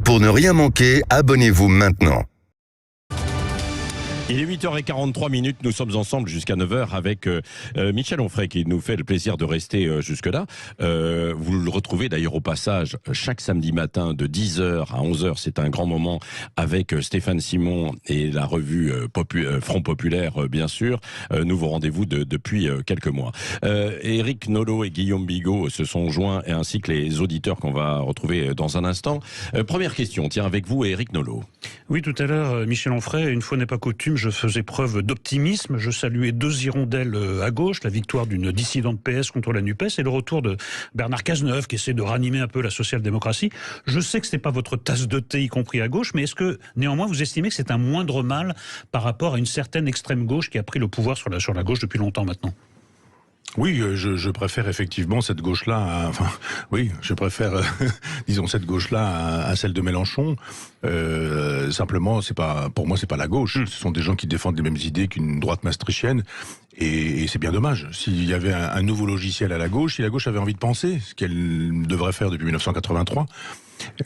Pour ne rien manquer, abonnez-vous maintenant. Il est 8h43, nous sommes ensemble jusqu'à 9h avec Michel Onfray qui nous fait le plaisir de rester jusque-là. Vous le retrouvez d'ailleurs au passage chaque samedi matin de 10h à 11h, c'est un grand moment avec Stéphane Simon et la revue Front Populaire bien sûr. Nouveau rendez-vous depuis quelques mois. Éric Nolot et Guillaume Bigot se sont joints ainsi que les auditeurs qu'on va retrouver dans un instant. Première question, tiens avec vous Éric Nolot. Oui, tout à l'heure, Michel Onfray, une fois n'est pas coutume, je faisais preuve d'optimisme. Je saluais 2 hirondelles à gauche, la victoire d'une dissidente PS contre la NUPES et le retour de Bernard Cazeneuve qui essaie de ranimer un peu la social-démocratie. Je sais que ce n'est pas votre tasse de thé, y compris à gauche, mais est-ce que néanmoins vous estimez que c'est un moindre mal par rapport à une certaine extrême gauche qui a pris le pouvoir sur la gauche depuis longtemps maintenant ? Oui, je préfère effectivement cette gauche-là, je préfère, disons, cette gauche-là à celle de Mélenchon. Simplement, pour moi, c'est pas la gauche. Ce sont des gens qui défendent les mêmes idées qu'une droite maastrichtienne. Et c'est bien dommage. S'il y avait un nouveau logiciel à la gauche, si la gauche avait envie de penser, ce qu'elle devrait faire depuis 1983,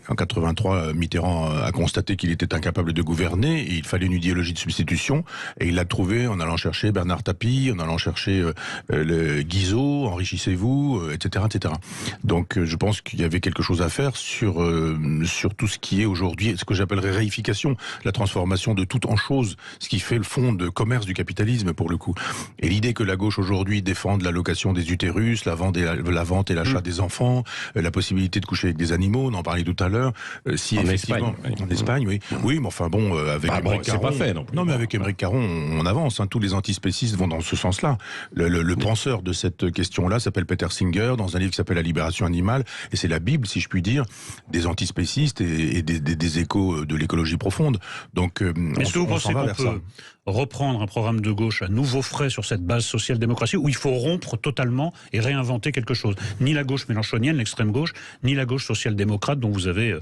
en 83, Mitterrand a constaté qu'il était incapable de gouverner et il fallait une idéologie de substitution et il l'a trouvé en allant chercher Bernard Tapie, en allant chercher le Guizot, enrichissez-vous, etc., etc. Donc je pense qu'il y avait quelque chose à faire sur tout ce qui est aujourd'hui, ce que j'appellerais réification, la transformation de tout en chose, ce qui fait le fond de commerce du capitalisme pour le coup. Et l'idée que la gauche aujourd'hui défende l'allocation des utérus, la vente et l'achat des enfants, la possibilité de coucher avec des animaux, on en parlait tout à l'heure, si en effectivement Espagne, en Espagne, oui, oui, mais enfin bon, avec Émeric Caron, c'est pas fait non plus. Non, mais avec Émeric Caron, on avance. Tous les antispécistes vont dans ce sens-là. Le penseur de cette question-là s'appelle Peter Singer, dans un livre qui s'appelle La libération animale, et c'est la Bible, si je puis dire, des antispécistes et des échos de l'écologie profonde. Donc, est-ce que vous pensez qu'on peut reprendre un programme de gauche à nouveau frais sur cette base social-démocratie où il faut rompre totalement et réinventer quelque chose? Ni la gauche mélenchonienne, l'extrême gauche, ni la gauche social-démocrate dont vous avez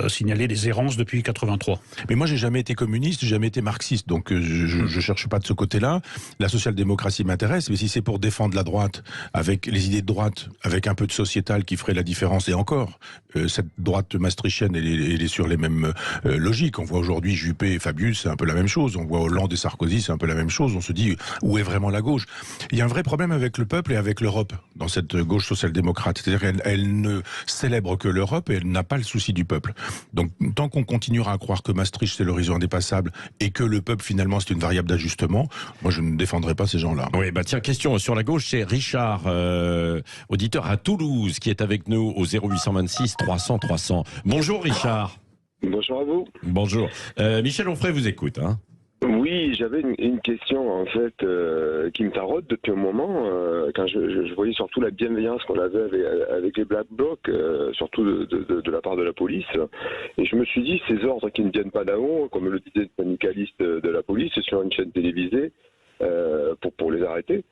signalé des errances depuis 83. Mais moi, j'ai jamais été communiste, j'ai jamais été marxiste, donc je cherche pas de ce côté-là. La social-démocratie m'intéresse, mais si c'est pour défendre la droite, avec les idées de droite, avec un peu de sociétal qui ferait la différence, et encore, cette droite maastrichtienne, elle est sur les mêmes logiques. On voit aujourd'hui Juppé et Fabius, c'est un peu la même chose. On voit Hollande et Sarkozy, c'est un peu la même chose. On se dit, où est vraiment la gauche? Il y a un vrai problème avec le peuple et avec l'Europe, dans cette gauche social-démocrate. C'est-à-dire qu'elle ne célèbre que l'Europe et elle n'a pas le souci du peuple. Donc, tant qu'on continuera à croire que Maastricht, c'est l'horizon indépassable et que le peuple, finalement, c'est une variable d'ajustement, moi, je ne défendrai pas ces gens-là. Oui, tiens, question sur la gauche, c'est Richard, auditeur à Toulouse, qui est avec nous au 0826 300 300. Bonjour Richard. Bonjour à vous. Bonjour. Michel Onfray vous écoute, hein. Oui, j'avais une question en fait qui me taraude depuis un moment, quand je voyais surtout la bienveillance qu'on avait avec les Black Blocs, surtout de la part de la police, et je me suis dit, ces ordres qui ne viennent pas d'en haut, comme le disait le syndicaliste de la police sur une chaîne télévisée, pour les arrêter.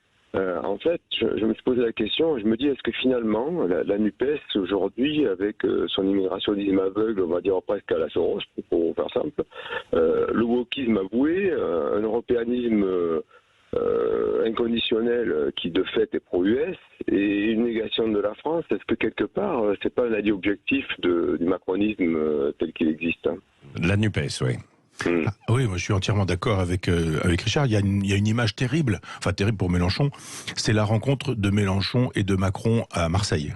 En fait, je me suis posé la question, je me dis, est-ce que finalement, la NUPES, aujourd'hui, avec son immigrationnisme aveugle, on va dire presque à la Soros, pour faire simple, le wokisme avoué, un européanisme inconditionnel qui, de fait, est pro-US, et une négation de la France, est-ce que, quelque part, c'est pas un allié objectif du macronisme tel qu'il existe, hein? La NUPES, oui. Oui, moi je suis entièrement d'accord avec Richard. Il y a une image terrible, enfin terrible pour Mélenchon, c'est la rencontre de Mélenchon et de Macron à Marseille.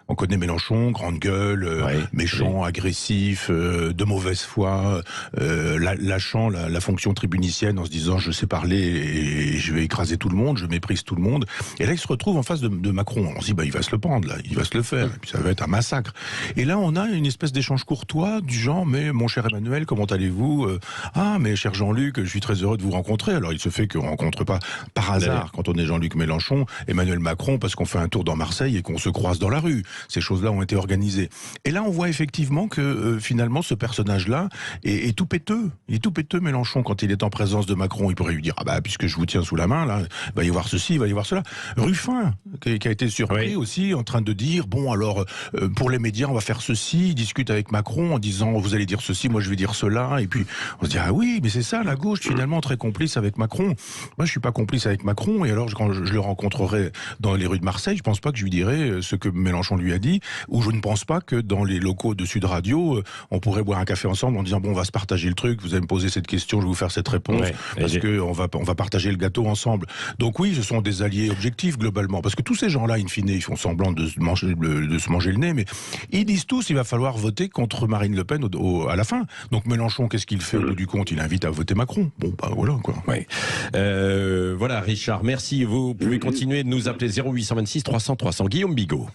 On connaît Mélenchon, grande gueule, méchant, agressif, de mauvaise foi, lâchant la fonction tribunicienne en se disant je sais parler et je vais écraser tout le monde, je méprise tout le monde. Et là il se retrouve en face de Macron. On se dit il va se le prendre là, il va se le faire, et puis ça va être un massacre. Et là on a une espèce d'échange courtois du genre mais mon cher Emmanuel, comment allez-vous? Ah mais cher Jean-Luc, je suis très heureux de vous rencontrer. Alors il se fait qu'on rencontre pas par hasard quand on est Jean-Luc Mélenchon, Emmanuel Macron, parce qu'on fait un tour dans Marseille et qu'on se croise dans la rue. Ces choses-là ont été organisées. Et là, on voit effectivement que finalement, ce personnage-là est tout péteux. Il est tout péteux, Mélenchon, quand il est en présence de Macron. Il pourrait lui dire, puisque je vous tiens sous la main, là, il va y avoir ceci, il va y avoir cela. Ruffin, qui a été surpris aussi, en train de dire, pour les médias, on va faire ceci. Il discute avec Macron en disant, vous allez dire ceci, moi je vais dire cela. Et puis, on se dit, oui, mais c'est ça, la gauche, finalement, très complice avec Macron. Moi, je suis pas complice avec Macron. Et alors, quand je le rencontrerai dans les rues de Marseille, je pense pas que je lui dirai ce que Mélenchon lui lui a dit, ou je ne pense pas que dans les locaux de Sud Radio, on pourrait boire un café ensemble en disant bon, on va se partager le truc, vous allez me poser cette question, je vais vous faire cette réponse, parce qu'on va partager le gâteau ensemble. Donc oui, ce sont des alliés objectifs globalement, parce que tous ces gens-là, in fine, ils font semblant de se manger le nez, mais ils disent tous il va falloir voter contre Marine Le Pen à la fin. Donc Mélenchon, qu'est-ce qu'il fait au bout du compte? Il invite à voter Macron. Bon, bah voilà quoi. Oui. Voilà, Richard, merci. Vous pouvez continuer de nous appeler 0826 300 300. Guillaume Bigot.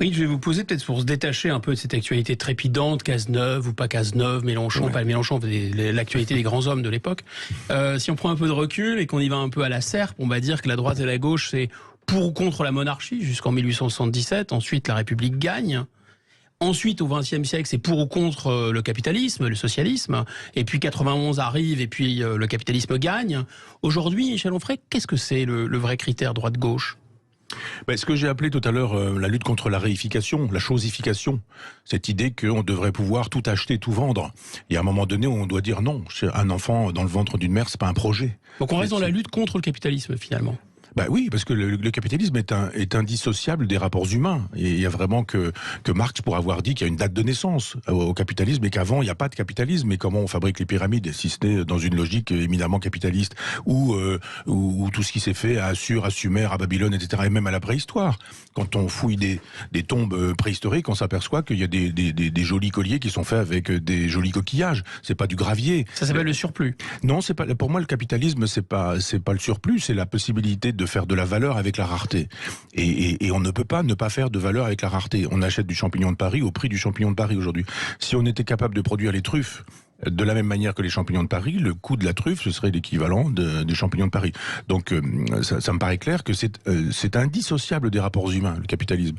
Oui, je vais vous poser peut-être pour se détacher un peu de cette actualité trépidante, Cazeneuve ou pas Cazeneuve, Mélenchon, pas Mélenchon, l'actualité des grands hommes de l'époque. Si on prend un peu de recul et qu'on y va un peu à la serpe, on va dire que la droite et la gauche, c'est pour ou contre la monarchie jusqu'en 1877. Ensuite, la République gagne. Ensuite, au XXe siècle, c'est pour ou contre le capitalisme, le socialisme. Et puis 91 arrive et puis le capitalisme gagne. Aujourd'hui, Michel Onfray, qu'est-ce que c'est le vrai critère droite-gauche ? Ce que j'ai appelé tout à l'heure la lutte contre la réification, la chosification, cette idée qu'on devrait pouvoir tout acheter, tout vendre. Et à un moment donné, on doit dire non, un enfant dans le ventre d'une mère, c'est pas un projet. Donc on reste dans la lutte contre le capitalisme finalement. Oui, parce que le capitalisme est indissociable des rapports humains. Et il y a vraiment que Marx pour avoir dit qu'il y a une date de naissance au capitalisme et qu'avant il n'y a pas de capitalisme. Et comment on fabrique les pyramides, si ce n'est dans une logique éminemment capitaliste, ou tout ce qui s'est fait à Assur, à Sumer, à Babylone, etc. Et même à la préhistoire. Quand on fouille des tombes préhistoriques, on s'aperçoit qu'il y a des jolis colliers qui sont faits avec des jolis coquillages. C'est pas du gravier. Ça s'appelle le surplus. Non, c'est pas. Pour moi, le capitalisme, c'est pas le surplus, c'est la possibilité de faire de la valeur avec la rareté. Et on ne peut pas ne pas faire de valeur avec la rareté. On achète du champignon de Paris au prix du champignon de Paris aujourd'hui. Si on était capable de produire les truffes de la même manière que les champignons de Paris, le coût de la truffe, ce serait l'équivalent des champignons de Paris. Donc ça me paraît clair que c'est indissociable des rapports humains, le capitalisme.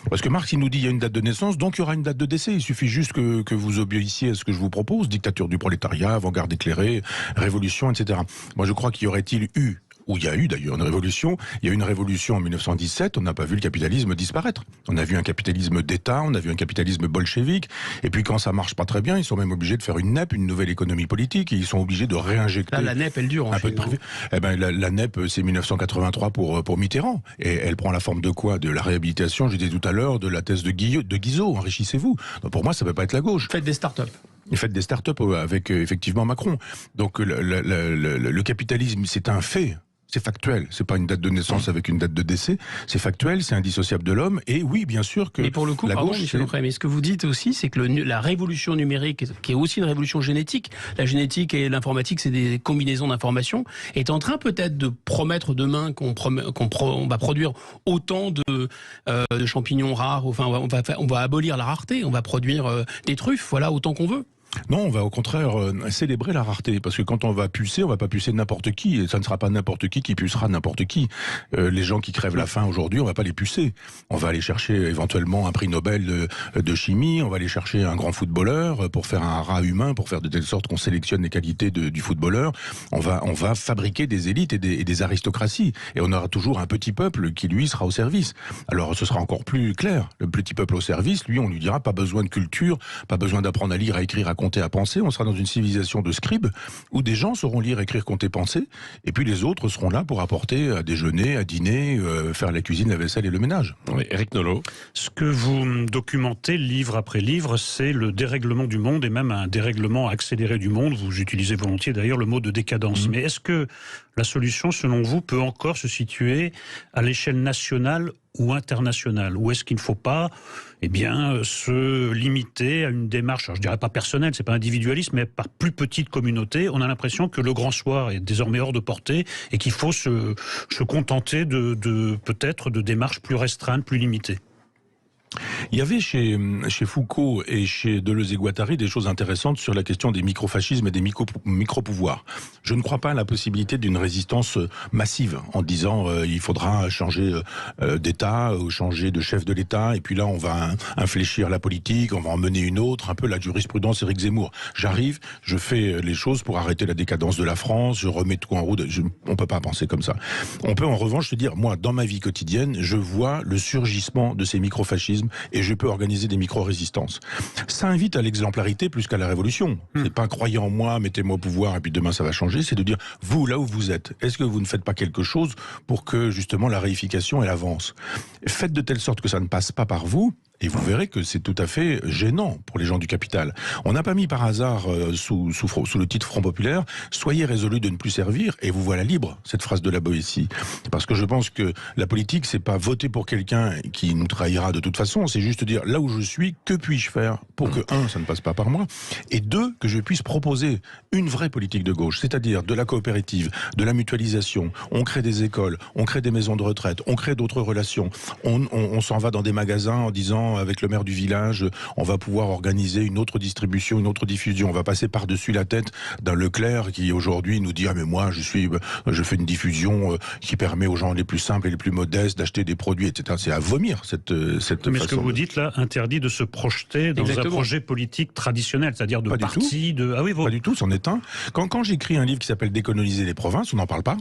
Parce que Marx, il nous dit il y a une date de naissance, donc il y aura une date de décès. Il suffit juste que vous obéissiez à ce que je vous propose, dictature du prolétariat, avant-garde éclairée, révolution, etc. Moi je crois qu'il y aurait-il eu, où il y a eu d'ailleurs une révolution. Il y a eu une révolution en 1917, on n'a pas vu le capitalisme disparaître. On a vu un capitalisme d'État, on a vu un capitalisme bolchevique, et puis quand ça marche pas très bien, ils sont même obligés de faire une NEP, une nouvelle économie politique, et ils sont obligés de réinjecter... Là, la NEP, elle dure en un peu de privé. La NEP, c'est 1983 pour Mitterrand, et elle prend la forme de quoi? De la réhabilitation, je disais tout à l'heure, de la thèse de Guizot, enrichissez-vous. Donc pour moi, ça peut pas être la gauche. Faites des start-up. Faites des start-up avec effectivement Macron. Donc le capitalisme, c'est un fait. C'est factuel, c'est pas une date de naissance avec une date de décès, c'est factuel, c'est indissociable de l'homme, et oui, bien sûr que... Mais pour le coup, la gauche, Michel Onfray, mais ce que vous dites aussi, c'est que la révolution numérique, qui est aussi une révolution génétique, la génétique et l'informatique, c'est des combinaisons d'informations, est en train peut-être de promettre demain qu'on va produire autant de champignons rares, enfin on va abolir la rareté, on va produire des truffes, voilà, autant qu'on veut. Non, on va au contraire célébrer la rareté, parce que quand on va pucer, on va pas pucer n'importe qui, et ça ne sera pas n'importe qui pucera n'importe qui. Les gens qui crèvent la faim aujourd'hui, on va pas les pucer. On va aller chercher éventuellement un prix Nobel de chimie, on va aller chercher un grand footballeur pour faire un rat humain, pour faire de telle sorte qu'on sélectionne les qualités du footballeur. On va fabriquer des élites et des aristocraties, et on aura toujours un petit peuple qui, lui, sera au service. Alors ce sera encore plus clair. Le petit peuple au service, lui, on lui dira pas besoin de culture, pas besoin d'apprendre à lire, à écrire, à compter, à penser. On sera dans une civilisation de scribes où des gens sauront lire, écrire, compter, penser, et puis les autres seront là pour apporter à déjeuner, à dîner, faire la cuisine, la vaisselle et le ménage. Oui, Éric Nolot. Ce que vous documentez livre après livre, c'est le dérèglement du monde, et même un dérèglement accéléré du monde. Vous utilisez volontiers d'ailleurs le mot de décadence. Mais est-ce que la solution, selon vous, peut encore se situer à l'échelle nationale ou internationale? Ou est-ce qu'il ne faut pas se limiter à une démarche, alors je dirais pas personnelle, c'est pas individualiste, mais par plus petite communauté? On a l'impression que le grand soir est désormais hors de portée et qu'il faut se contenter peut-être de démarches plus restreintes, plus limitées. Il y avait chez Foucault et chez Deleuze et Guattari des choses intéressantes sur la question des microfascismes et des micro-pouvoirs. Je ne crois pas à la possibilité d'une résistance massive en disant il faudra changer d'État ou changer de chef de l'État, et puis là on va infléchir la politique, on va en mener une autre, un peu la jurisprudence Éric Zemmour. J'arrive, je fais les choses pour arrêter la décadence de la France, je remets tout en route. On peut pas penser comme ça. On peut en revanche se dire, moi dans ma vie quotidienne, je vois le surgissement de ces microfascismes socialisme et je peux organiser des micro-résistances. Ça invite à l'exemplarité plus qu'à la révolution. C'est pas croyez en moi, mettez-moi au pouvoir et puis demain ça va changer. C'est de dire, vous, là où vous êtes, est-ce que vous ne faites pas quelque chose pour que justement la réification elle avance? Faites de telle sorte que ça ne passe pas par vous. Et vous verrez que c'est tout à fait gênant pour les gens du capital. On n'a pas mis par hasard sous le titre Front Populaire « Soyez résolus de ne plus servir et vous voilà libre », cette phrase de la Boétie. Parce que je pense que la politique, c'est pas voter pour quelqu'un qui nous trahira de toute façon, c'est juste dire là où je suis, que puis-je faire pour que, un, ça ne passe pas par moi, et deux, que je puisse proposer une vraie politique de gauche, c'est-à-dire de la coopérative, de la mutualisation, on crée des écoles, on crée des maisons de retraite, on crée d'autres relations, on s'en va dans des magasins en disant avec le maire du village, on va pouvoir organiser une autre distribution, une autre diffusion. On va passer par-dessus la tête d'un Leclerc qui aujourd'hui nous dit ah mais moi je fais une diffusion qui permet aux gens les plus simples et les plus modestes d'acheter des produits, etc. C'est à vomir cette mais façon. Mais ce que vous dites là interdit de se projeter dans un projet politique traditionnel, c'est-à-dire de parti, de ah oui, pas du tout, c'en est un. Quand j'écris un livre qui s'appelle Décoloniser les provinces, on n'en parle pas.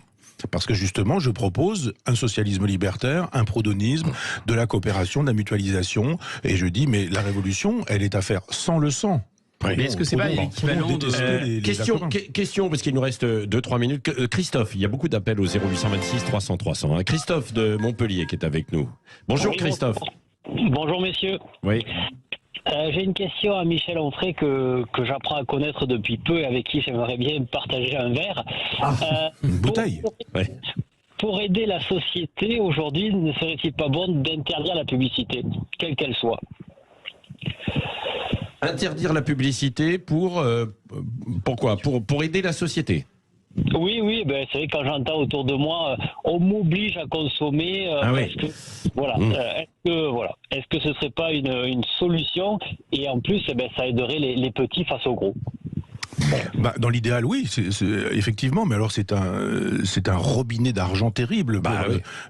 Parce que justement, je propose un socialisme libertaire, un proudhonisme, de la coopération, de la mutualisation, et je dis, mais la révolution, elle est à faire sans le sang. Mais est-ce que c'est pas l'équivalent de... Question, parce qu'il nous reste 2-3 minutes. Christophe, il y a beaucoup d'appels au 0826 300 300. Christophe de Montpellier qui est avec nous. Bonjour oui, Christophe. Bonjour messieurs. Oui. J'ai une question à Michel Onfray que j'apprends à connaître depuis peu et avec qui j'aimerais bien partager un verre. Une bouteille. Pour aider la société, aujourd'hui, ne serait-il pas bon d'interdire la publicité, quelle qu'elle soit? Interdire la publicité pourquoi? Pour aider la société? Oui, ben c'est vrai que quand j'entends autour de moi, on m'oblige à consommer. Est-ce que ce serait pas une solution? Et en plus, ça aiderait les petits face aux gros. Dans l'idéal, oui, effectivement, mais alors c'est un robinet d'argent terrible.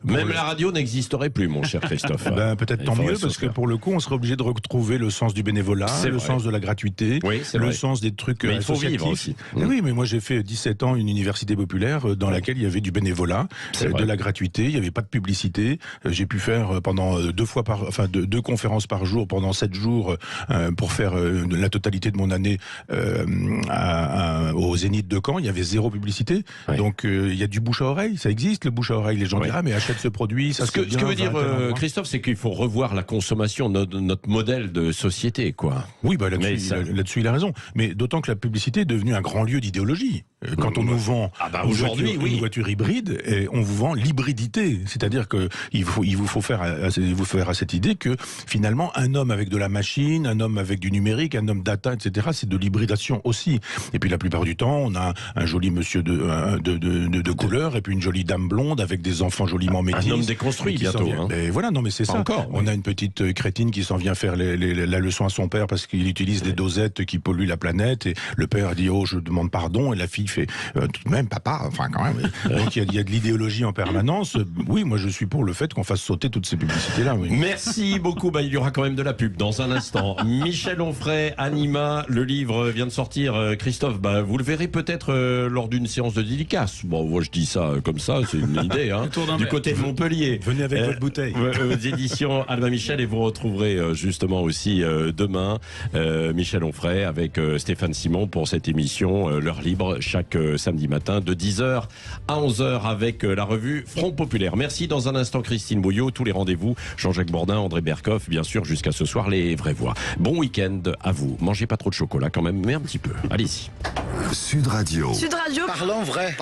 Même la radio n'existerait plus, mon cher Christophe. Peut-être tant mieux, parce que pour le coup, on serait obligé de retrouver le sens du bénévolat, sens de la gratuité, sens des trucs mais il faut vivre aussi. Oui, mais moi j'ai fait 17 ans une université populaire dans laquelle il y avait du bénévolat, de la gratuité, il n'y avait pas de publicité. J'ai pu faire pendant deux conférences par jour pendant 7 jours pour faire la totalité de mon année au Zénith de Caen, il y avait 0 publicité. Donc il y a du bouche à oreille, ça existe le bouche à oreille. Les gens disent mais achète ce produit. Ce que veut dire Christophe, c'est qu'il faut revoir la consommation, notre modèle de société, quoi. Oui, là-dessus il a raison. Mais d'autant que la publicité est devenue un grand lieu d'idéologie. Quand on nous vend une voiture hybride, on vous vend l'hybridité. C'est-à-dire que il vous faut faire à cette idée que finalement un homme avec de la machine, un homme avec du numérique, un homme data, etc. C'est de l'hybridation aussi. Et puis la plupart du temps, on a un joli monsieur de couleur et puis une jolie dame blonde avec des enfants joliment métis. Un homme déconstruit bientôt. Et voilà, non mais c'est ça. On a une petite crétine qui s'en vient faire la leçon à son père parce qu'il utilise des dosettes qui polluent la planète et le père dit je demande pardon et la fille fait tout de même papa, enfin quand même. Donc il y a de l'idéologie en permanence. Oui, moi je suis pour le fait qu'on fasse sauter toutes ces publicités-là. Oui. Merci beaucoup. Il y aura quand même de la pub dans un instant. Michel Onfray, Anima, le livre vient de sortir. Christophe, vous le verrez peut-être lors d'une séance de dédicace. Bon, moi je dis ça comme ça, c'est une idée. Du côté de Montpellier. Venez avec votre bouteille. Aux éditions Albin Michel et vous retrouverez justement aussi demain Michel Onfray avec Stéphane Simon pour cette émission L'heure libre chaque samedi matin de 10h à 11h avec la revue Front Populaire. Merci. Dans un instant Christine Bouillot, tous les rendez-vous Jean-Jacques Bourdin, André Berkoff, bien sûr jusqu'à ce soir les vraies voix. Bon week-end à vous. Mangez pas trop de chocolat quand même, mais un petit peu. Allez-y. Sud Radio. Sud Radio. Parlons vrai.